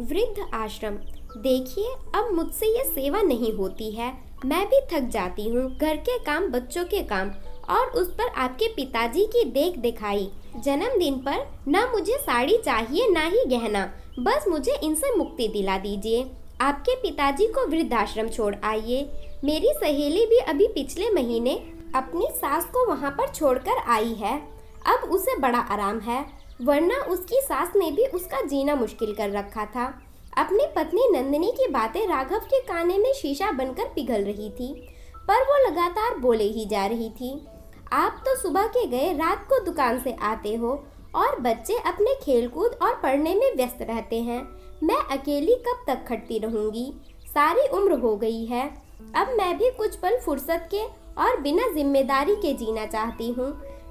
वृद्ध आश्रम। देखिए, अब मुझसे ये सेवा नहीं होती है। मैं भी थक जाती हूँ। घर के काम, बच्चों के काम और उस पर आपके पिताजी की देख दिखाई। जन्मदिन पर न मुझे साड़ी चाहिए न ही गहना, बस मुझे इनसे मुक्ति दिला दीजिए। आपके पिताजी को वृद्धाश्रम छोड़ आइए। मेरी सहेली भी अभी पिछले महीने अपनी सास को वहाँ पर छोड़कर आई है। अब उसे बड़ा आराम है, वरना उसकी सास ने भी उसका जीना मुश्किल कर रखा था। अपनी पत्नी नंदिनी की बातें राघव के काने में शीशा बनकर पिघल रही थी, पर वो लगातार बोले ही जा रही थी। आप तो सुबह के गए रात को दुकान से आते हो और बच्चे अपने खेलकूद और पढ़ने में व्यस्त रहते हैं। मैं अकेली कब तक खटती रहूंगी? सारी उम्र हो गई है। अब मैं भी कुछ पल फुर्सत के और बिना जिम्मेदारी के जीना चाहती हूँ।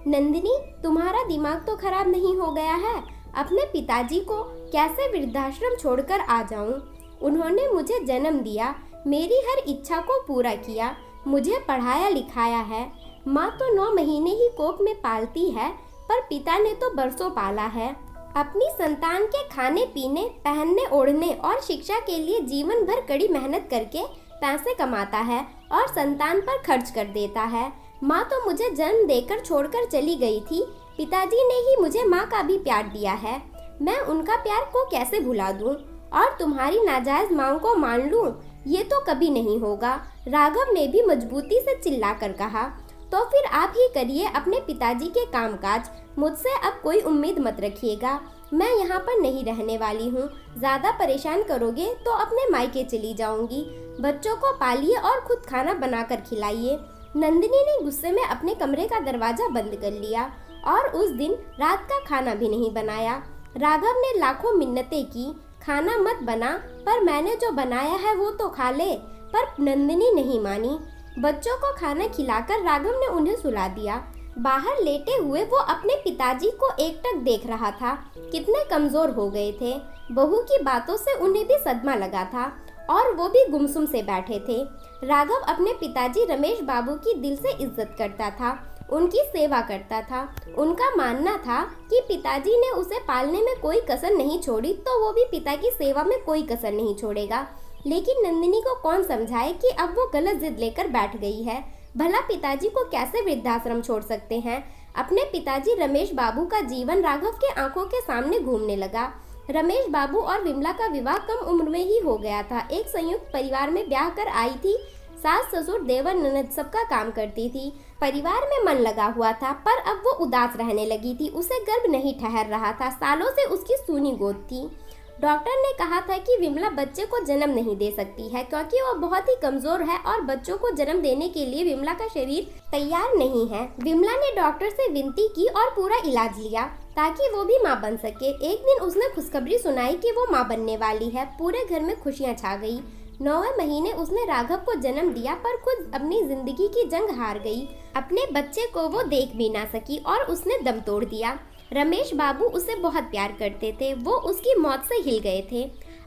नंदिनी, तुम्हारा दिमाग तो खराब नहीं हो गया है? अपने पिताजी को कैसे वृद्धाश्रम छोड़कर आ जाऊं? उन्होंने मुझे जन्म दिया, मेरी हर इच्छा को पूरा किया, मुझे पढ़ाया लिखाया है। माँ तो 9 महीने ही कोख में पालती है, पर पिता ने तो बरसों पाला है। अपनी संतान के खाने पीने, पहनने ओढ़ने और शिक्षा के लिए जीवन भर कड़ी मेहनत करके पैसे कमाता है और संतान पर खर्च कर देता है। माँ तो मुझे जन्म देकर छोड़कर चली गई थी। पिताजी ने ही मुझे माँ का भी प्यार दिया है। मैं उनका प्यार को कैसे भुला दूं और तुम्हारी नाजायज मांग को मान लूं? ये तो कभी नहीं होगा। राघव ने भी मजबूती से चिल्लाकर कहा। तो फिर आप ही करिए अपने पिताजी के कामकाज, मुझसे अब कोई उम्मीद मत रखिएगा। मैं यहाँ पर नहीं रहने वाली हूँ। ज़्यादा परेशान करोगे तो अपने मायके चली जाऊंगी। बच्चों को पालिए और खुद खाना बनाकर खिलाइए। नंदिनी ने गुस्से में अपने कमरे का दरवाजा बंद कर लिया और उस दिन रात का खाना भी नहीं बनाया। राघव ने लाखों मिन्नतें की, खाना मत बना, पर मैंने जो बनाया है वो तो खा ले। पर नंदिनी नहीं मानी। बच्चों को खाना खिलाकर राघव ने उन्हें सुला दिया। बाहर लेटे हुए वो अपने पिताजी को एकटक देख रहा था। कितने कमजोर हो गए थे। बहू की बातों से उन्हें भी सदमा लगा था और वो भी गुमसुम से बैठे थे। राघव अपने पिताजी रमेश बाबू की दिल से इज्जत करता था, उनकी सेवा करता था। उनका मानना था कि पिताजी ने उसे पालने में कोई कसर नहीं छोड़ी, तो वो भी पिता की सेवा में कोई कसर नहीं छोड़ेगा। लेकिन नंदिनी को कौन समझाए कि अब वो गलत जिद लेकर बैठ गई है। भला पिताजी को कैसे वृद्धाश्रम छोड़ सकते हैं? अपने पिताजी रमेश बाबू का जीवन राघव के आंखों के सामने घूमने लगा। रमेश बाबू और विमला का विवाह कम उम्र में ही हो गया था। एक संयुक्त परिवार में ब्याह कर आई थी। सास ससुर देवर ननद सबका काम करती थी। परिवार में मन लगा हुआ था, पर अब वो उदास रहने लगी थी। उसे गर्भ नहीं ठहर रहा था। सालों से उसकी सूनी गोद थी। डॉक्टर ने कहा था कि विमला बच्चे को जन्म नहीं दे सकती है, क्योंकि वो बहुत ही कमजोर है और बच्चों को जन्म देने के लिए विमला का शरीर तैयार नहीं है। विमला ने डॉक्टर से विनती की और पूरा इलाज लिया ताकि वो भी माँ बन सके। एक दिन उसने खुशखबरी सुनाई कि वो माँ बनने वाली है। पूरे घर में खुशियाँ छा गई। 9वें महीने उसने राघव को जन्म दिया, पर खुद अपनी जिंदगी की जंग हार गई। अपने बच्चे को वो देख भी ना सकी और उसने दम तोड़ दिया। रमेश बाबू उसे बहुत प्यार करते थे। वो उसकी मौत से हिल गए थे।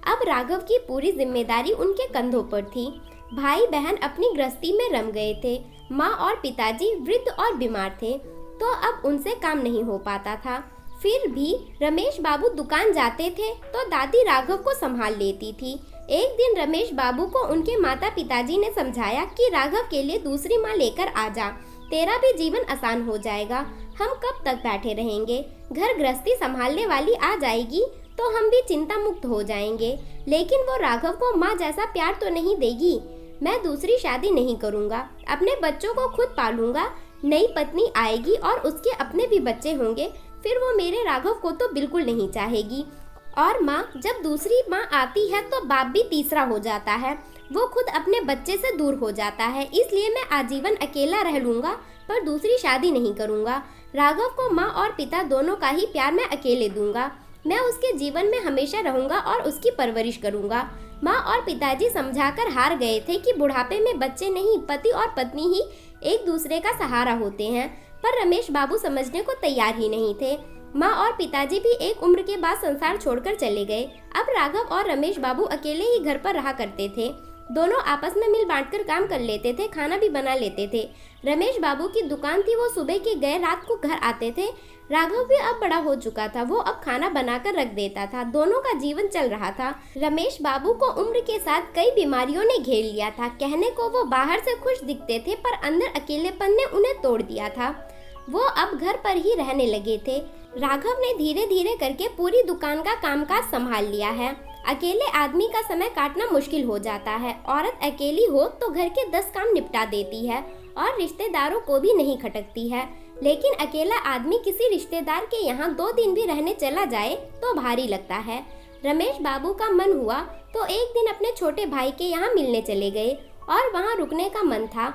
अब राघव की पूरी जिम्मेदारी उनके कंधों पर थी। भाई बहन अपनी गृहस्थी में रम गए थे। माँ और पिताजी वृद्ध और बीमार थे, तो अब उनसे काम नहीं हो पाता था। फिर भी रमेश बाबू दुकान जाते थे तो दादी राघव को संभाल लेती थी। एक दिन रमेश बाबू को उनके माता पिताजी ने समझाया कि राघव के लिए दूसरी माँ लेकर आ जा, तेरा भी जीवन आसान हो जाएगा। हम कब तक बैठे रहेंगे? घर गृहस्थी संभालने वाली आ जाएगी तो हम भी चिंता मुक्त हो जाएंगे। लेकिन वो राघव को माँ जैसा प्यार तो नहीं देगी। मैं दूसरी शादी नहीं करूँगा, अपने बच्चों को खुद पालूंगा। नई पत्नी आएगी और उसके अपने भी बच्चे होंगे, फिर वो मेरे राघव को तो बिल्कुल नहीं चाहेगी। और माँ, जब दूसरी माँ आती है तो बाप भी तीसरा हो जाता है। वो खुद अपने बच्चे से दूर हो जाता है। इसलिए मैं आजीवन अकेला रह लूंगा, पर दूसरी शादी नहीं करूंगा। राघव को माँ और पिता दोनों का ही प्यार मैं अकेले दूंगा। मैं उसके जीवन में हमेशा रहूंगा और उसकी परवरिश करूंगा। माँ और पिताजी समझाकर हार गए थे कि बुढ़ापे में बच्चे नहीं, पति और पत्नी ही एक दूसरे का सहारा होते हैं, पर रमेश बाबू समझने को तैयार ही नहीं थे। माँ और पिताजी भी एक उम्र के बाद संसार छोड़कर चले गए। अब राघव और रमेश बाबू अकेले ही घर पर रहा करते थे। दोनों आपस में मिल बांटकर काम कर लेते थे, खाना भी बना लेते थे। रमेश बाबू की दुकान थी, वो सुबह के गए रात को घर आते थे। राघव भी अब बड़ा हो चुका था, वो अब खाना बनाकर रख देता था। दोनों का जीवन चल रहा था। रमेश बाबू को उम्र के साथ कई बीमारियों ने घेर लिया था। कहने को वो बाहर से खुश दिखते थे, पर अंदर अकेलेपन ने उन्हें तोड़ दिया था। वो अब घर पर ही रहने लगे थे। राघव ने धीरे धीरे करके पूरी दुकान का कामकाज संभाल लिया है। अकेले आदमी का समय काटना मुश्किल हो जाता है। औरत अकेली हो तो घर के 10 काम निपटा देती है और रिश्तेदारों को भी नहीं खटकती है। लेकिन अकेला आदमी किसी रिश्तेदार के यहाँ 2 दिन भी रहने चला जाए तो भारी लगता है। रमेश बाबू का मन हुआ तो एक दिन अपने छोटे भाई के यहाँ मिलने चले गए और वहाँ रुकने का मन था।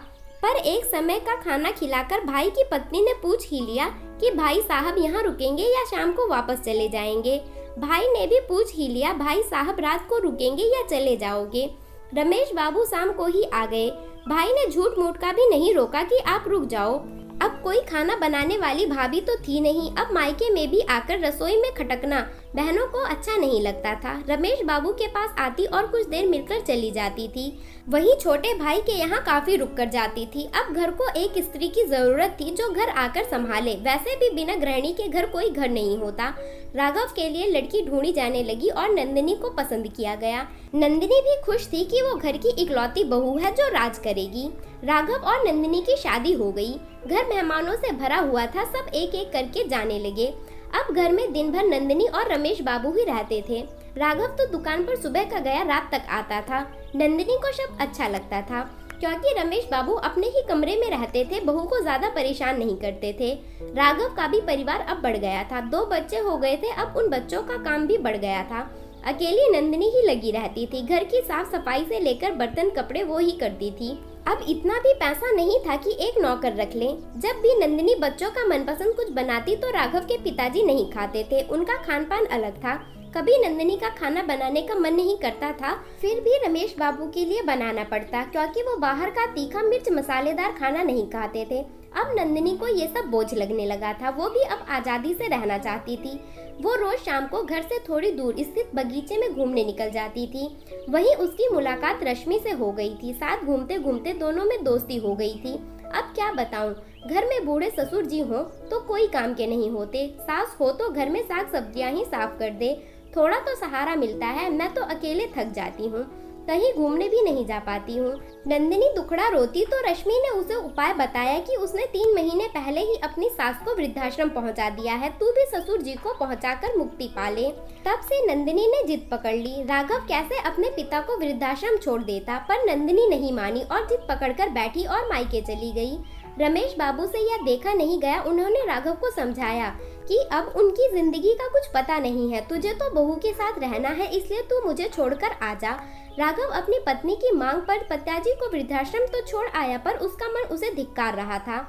पर एक समय का खाना खिलाकर भाई की पत्नी ने पूछ ही लिया कि भाई साहब यहाँ रुकेंगे या शाम को वापस चले जाएंगे। भाई ने भी पूछ ही लिया, भाई साहब रात को रुकेंगे या चले जाओगे। रमेश बाबू शाम को ही आ गए। भाई ने झूठ मूठ का भी नहीं रोका कि आप रुक जाओ। अब कोई खाना बनाने वाली भाभी तो थी नहीं। अब मायके में भी आकर रसोई में खटकना बहनों को अच्छा नहीं लगता था। रमेश बाबू के पास आती और कुछ देर मिलकर चली जाती थी। वहीं छोटे भाई के यहाँ काफी रुक कर जाती थी। अब घर को एक स्त्री की जरूरत थी जो घर आकर संभाले। वैसे भी बिना गृहिणी के घर कोई घर नहीं होता। राघव के लिए लड़की ढूंढी जाने लगी और नंदिनी को पसंद किया गया। नंदिनी भी खुश थी कि वो घर की इकलौती बहू है जो राज करेगी। राघव और नंदिनी की शादी हो गई। घर मेहमानों से भरा हुआ था। सब एक एक करके जाने लगे। अब घर में दिन भर नंदिनी और रमेश बाबू ही रहते थे। राघव तो दुकान पर सुबह का गया रात तक आता था। नंदिनी को सब अच्छा लगता था क्योंकि रमेश बाबू अपने ही कमरे में रहते थे, बहू को ज्यादा परेशान नहीं करते थे। राघव का भी परिवार अब बढ़ गया था। 2 बच्चे हो गए थे। अब उन बच्चों का काम भी बढ़ गया था। अकेली नंदिनी ही लगी रहती थी। घर की साफ सफाई से लेकर बर्तन कपड़े वो ही करती थी। अब इतना भी पैसा नहीं था कि एक नौकर रख लें। जब भी नंदिनी बच्चों का मनपसंद कुछ बनाती तो राघव के पिताजी नहीं खाते थे। उनका खान पान अलग था। कभी नंदिनी का खाना बनाने का मन नहीं करता था, फिर भी रमेश बाबू के लिए बनाना पड़ता क्योंकि वो बाहर का तीखा मिर्च मसालेदार खाना नहीं खाते थे। अब नंदिनी को ये सब बोझ लगने लगा था। वो भी अब आजादी से रहना चाहती थी। वो रोज शाम को घर से थोड़ी दूर स्थित बगीचे में घूमने निकल जाती थी। वहीं उसकी मुलाकात रश्मि से हो गई थी। साथ घूमते घूमते दोनों में दोस्ती हो गई थी। अब क्या बताऊं, घर में बूढ़े ससुर जी हो तो कोई काम के नहीं होते। सास हो तो घर में साग सब्जियां ही साफ कर दे। थोड़ा तो सहारा मिलता है। मैं तो अकेले थक जाती हूँ, कहीं घूमने भी नहीं जा पाती हूँ। नंदिनी दुखड़ा रोती तो रश्मि ने उसे उपाय बताया कि उसने 3 महीने पहले ही अपनी सास को वृद्धाश्रम पहुँचा दिया है। तू भी ससुर जी को पहुँचाकर मुक्ति पा ले। तब से नंदिनी ने जिद पकड़ ली। राघव कैसे अपने पिता को वृद्धाश्रम छोड़ देता, पर नंदिनी नहीं मानी और जिद पकड़कर बैठी और मायके चली गई। रमेश बाबू से यह देखा नहीं गया। उन्होंने राघव को समझाया कि अब उनकी जिंदगी का कुछ पता नहीं है। तुझे तो बहू के साथ रहना है, इसलिए तू मुझे छोड़कर आ जा। राघव अपनी पत्नी की मांग पर पिताजी को वृद्धाश्रम तो छोड़ आया, पर उसका मन उसे धिक्कार रहा था।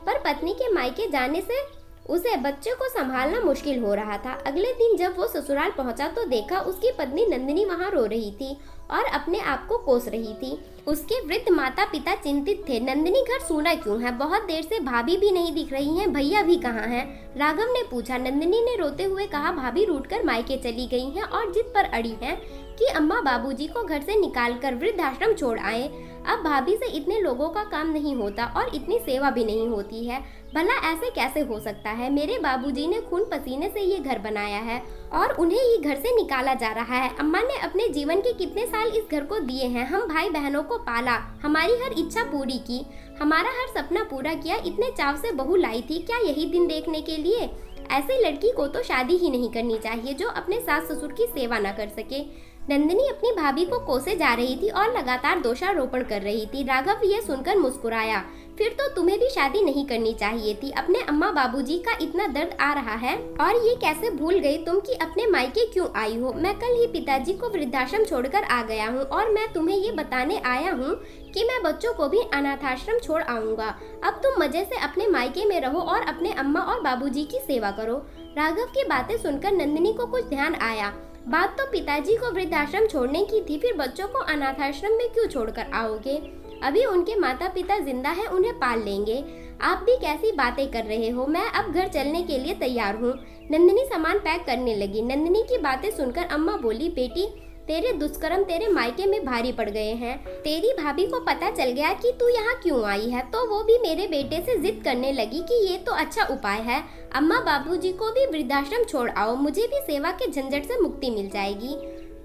पर पत्नी के मायके जाने से उसे बच्चे को संभालना मुश्किल हो रहा था। अगले दिन जब वो ससुराल पहुंचा तो देखा उसकी पत्नी नंदिनी वहां रो रही थी और अपने आप को कोस रही थी। उसके वृद्ध माता पिता चिंतित थे। नंदिनी घर सूना क्यों है? बहुत देर से भाभी भी नहीं दिख रही हैं, भैया भी कहाँ हैं? राघव ने पूछा। नंदिनी ने रोते हुए कहा, भाभी रूठकर मायके चली गई हैं और जिद पर अड़ी हैं कि अम्मा बाबूजी को घर से निकालकर वृद्धाश्रम छोड़ आए। अब भाभी से इतने लोगों का काम नहीं होता और इतनी सेवा भी नहीं होती है। भला ऐसे कैसे हो सकता है? मेरे बाबूजी ने खून पसीने से ये घर बनाया है और उन्हें ही घर से निकाला जा रहा है। अम्मा ने अपने जीवन के कितने साल इस घर को दिए हैं। हम भाई बहनों को पाला, हमारी हर इच्छा पूरी की, हमारा हर सपना पूरा किया। इतने चाव से बहू लाई थी, क्या यही दिन देखने के लिए? ऐसे लड़की को तो शादी ही नहीं करनी चाहिए जो अपने सास ससुर की सेवा न कर सके। नंदिनी अपनी भाभी को कोसे जा रही थी और लगातार दोषारोपण कर रही थी। राघव ये सुनकर मुस्कुराया। फिर तो तुम्हें भी शादी नहीं करनी चाहिए थी। अपने अम्मा बाबूजी का इतना दर्द आ रहा है और ये कैसे भूल गई तुम कि अपने मायके क्यों आई हो? मैं कल ही पिताजी को वृद्धाश्रम छोड़कर आ गया हूँ और मैं तुम्हें ये बताने आया हूँ कि मैं बच्चों को भी अनाथाश्रम छोड़ आऊंगा। अब तुम मजे से अपने मायके में रहो और अपने अम्मा और बाबूजी की सेवा करो। राघव की बातें सुनकर नंदिनी को कुछ ध्यान आया। बात तो पिताजी को वृद्धाश्रम छोड़ने की थी, फिर बच्चों को अनाथाश्रम में क्यों छोड़कर आओगे? अभी उनके माता पिता जिंदा हैं, उन्हें पाल लेंगे। आप भी कैसी बातें कर रहे हो? मैं अब घर चलने के लिए तैयार हूँ। नंदिनी सामान पैक करने लगी। नंदिनी की बातें सुनकर अम्मा बोली, बेटी तेरे दुष्कर्म तेरे मायके में भारी पड़ गए हैं। तेरी भाभी को पता चल गया कि तू यहाँ क्यों आई है, तो वो भी मेरे बेटे से जिद करने लगी कि ये तो अच्छा उपाय है, अम्मा बाबूजी को भी वृद्धाश्रम छोड़ आओ, मुझे भी सेवा के झंझट से मुक्ति मिल जाएगी।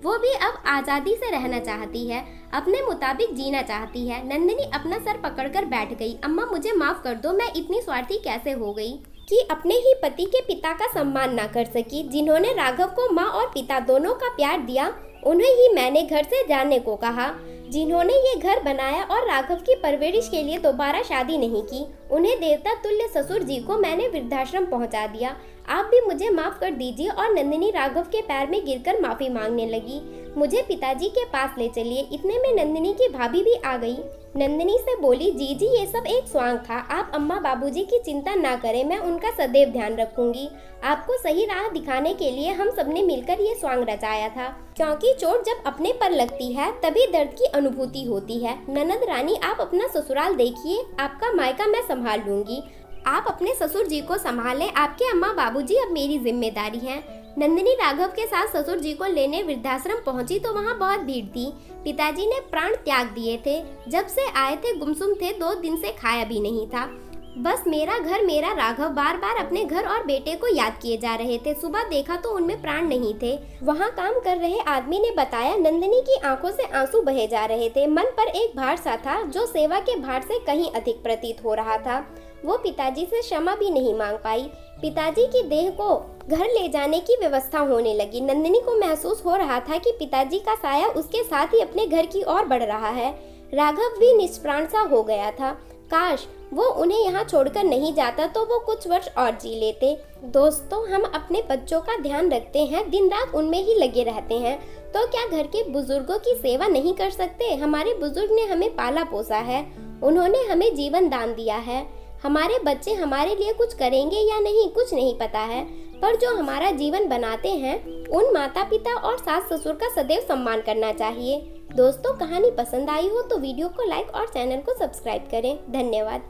वो भी अब आजादी से रहना चाहती है, अपने मुताबिक जीना चाहती है। नंदिनी अपना सर पकड़कर बैठ गई। अम्मा मुझे माफ कर दो, मैं इतनी स्वार्थी कैसे हो गई कि अपने ही पति के पिता का सम्मान ना कर सकी। जिन्होंने राघव को माँ और पिता दोनों का प्यार दिया, उन्हें ही मैंने घर से जाने को कहा। जिन्होंने ये घर बनाया और राघव की परवरिश के लिए दोबारा शादी नहीं की, उन्हें देवता तुल्य ससुर जी को मैंने वृद्धाश्रम पहुंचा दिया। आप भी मुझे माफ कर दीजिए। और नंदिनी राघव के पैर में गिरकर माफी मांगने लगी। मुझे पिताजी के पास ले चलिए। इतने में नंदिनी की भाभी भी आ गई। नंदिनी से बोली, जीजी ये सब एक स्वांग था, आप अम्मा बाबूजी की चिंता ना करें, मैं उनका सदैव ध्यान रखूंगी। आपको सही राह दिखाने के लिए हम सबने मिलकर ये स्वांग रचाया था, क्योंकि चोट जब अपने पर लगती है तभी दर्द की अनुभूति होती है। ननद रानी आप अपना ससुराल देखिए, आपका मायका मैं संभाल लूंगी। आप अपने ससुर जी को संभालें, आपके अम्मा बाबूजी अब मेरी जिम्मेदारी है। नंदिनी राघव के साथ ससुर जी को लेने वृद्धाश्रम पहुंची तो वहां बहुत भीड़ थी। पिताजी ने प्राण त्याग दिए थे, जब से आए थे गुमसुम थे, 2 दिन से खाया भी नहीं था। बस मेरा घर मेरा राघव बार बार अपने घर और बेटे को याद किए जा रहे थे। सुबह देखा तो उनमें प्राण नहीं थे। वहाँ काम कर रहे आदमी ने बताया, नंदिनी की आंखों से आंसू बहे जा रहे थे। मन पर एक भार सा था जो सेवा के भार से कहीं अधिक प्रतीत हो रहा था। वो पिताजी से क्षमा भी नहीं मांग पाई। पिताजी की देह को घर ले जाने की व्यवस्था होने लगी। नंदिनी को महसूस हो रहा था कि पिताजी का साया उसके साथ ही अपने घर की ओर बढ़ रहा है। राघव भी निष्प्राण सा हो गया था। काश वो उन्हें यहाँ छोड़कर नहीं जाता तो वो कुछ वर्ष और जी लेते। दोस्तों, हम अपने बच्चों का ध्यान रखते हैं, दिन रात उनमें ही लगे रहते हैं, तो क्या घर के बुजुर्गों की सेवा नहीं कर सकते? हमारे बुजुर्ग ने हमें पाला पोसा है, उन्होंने हमें जीवन दान दिया है। हमारे बच्चे हमारे लिए कुछ करेंगे या नहीं, कुछ नहीं पता है, पर जो हमारा जीवन बनाते हैं उन माता पिता और सास ससुर का सदैव सम्मान करना चाहिए। दोस्तों, कहानी पसंद आई हो तो वीडियो को लाइक और चैनल को सब्सक्राइब करें। धन्यवाद।